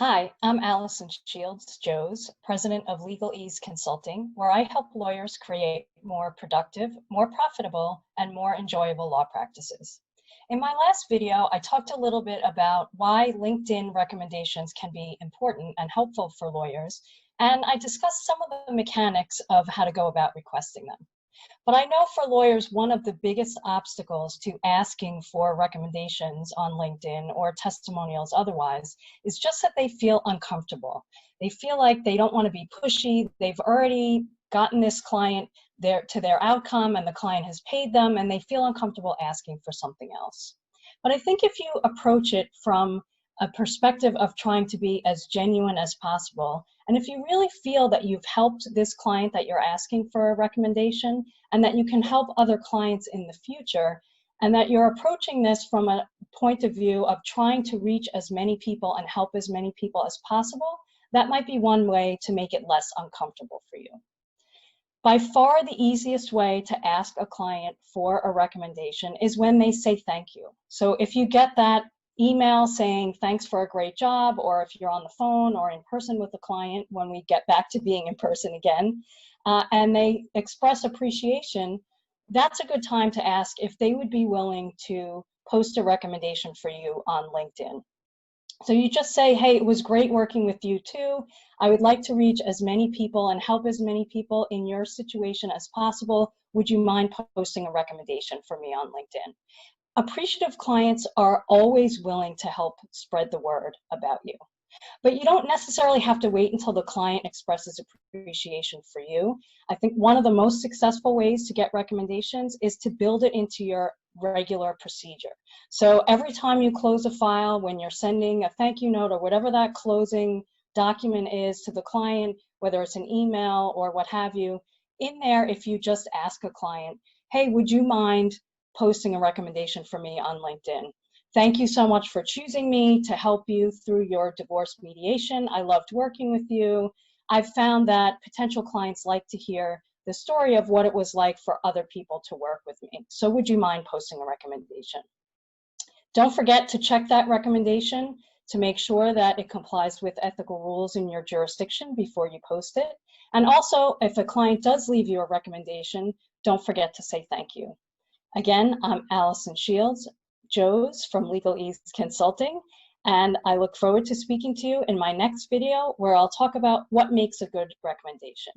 Hi, I'm Allison Joes, president of Legal Ease Consulting, where I help lawyers create more productive, more profitable, and more enjoyable law practices. In my last video, I talked a little bit about why LinkedIn recommendations can be important and helpful for lawyers, and I discussed some of the mechanics of how to go about requesting them. But I know for lawyers, one of the biggest obstacles to asking for recommendations on LinkedIn or testimonials otherwise is just that they feel uncomfortable. They feel like they don't want to be pushy. They've already gotten this client to their outcome and the client has paid them and they feel uncomfortable asking for something else. But I think if you approach it from a perspective of trying to be as genuine as possible, and if you really feel that you've helped this client that you're asking for a recommendation and that you can help other clients in the future, and that you're approaching this from a point of view of trying to reach as many people and help as many people as possible, that might be one way to make it less uncomfortable for you. By far the easiest way to ask a client for a recommendation is when they say thank you. So if you get that email saying thanks for a great job, or if you're on the phone or in person with the client when we get back to being in person again, and they express appreciation, that's a good time to ask if they would be willing to post a recommendation for you on LinkedIn. So you just say, hey, it was great working with you too. I would like to reach as many people and help as many people in your situation as possible. Would you mind posting a recommendation for me on LinkedIn? Appreciative clients are always willing to help spread the word about you. But you don't necessarily have to wait until the client expresses appreciation for you. I think one of the most successful ways to get recommendations is to build it into your regular procedure. So every time you close a file, when you're sending a thank you note or whatever that closing document is to the client, whether it's an email or what have you, in there, if you just ask a client, hey, would you mind posting a recommendation for me on LinkedIn? Thank you so much for choosing me to help you through your divorce mediation. I loved working with you. I've found that potential clients like to hear the story of what it was like for other people to work with me. So would you mind posting a recommendation? Don't forget to check that recommendation to make sure that it complies with ethical rules in your jurisdiction before you post it. And also, if a client does leave you a recommendation, don't forget to say thank you. Again, I'm Allison Joes from Legal Ease Consulting, and I look forward to speaking to you in my next video where I'll talk about what makes a good recommendation.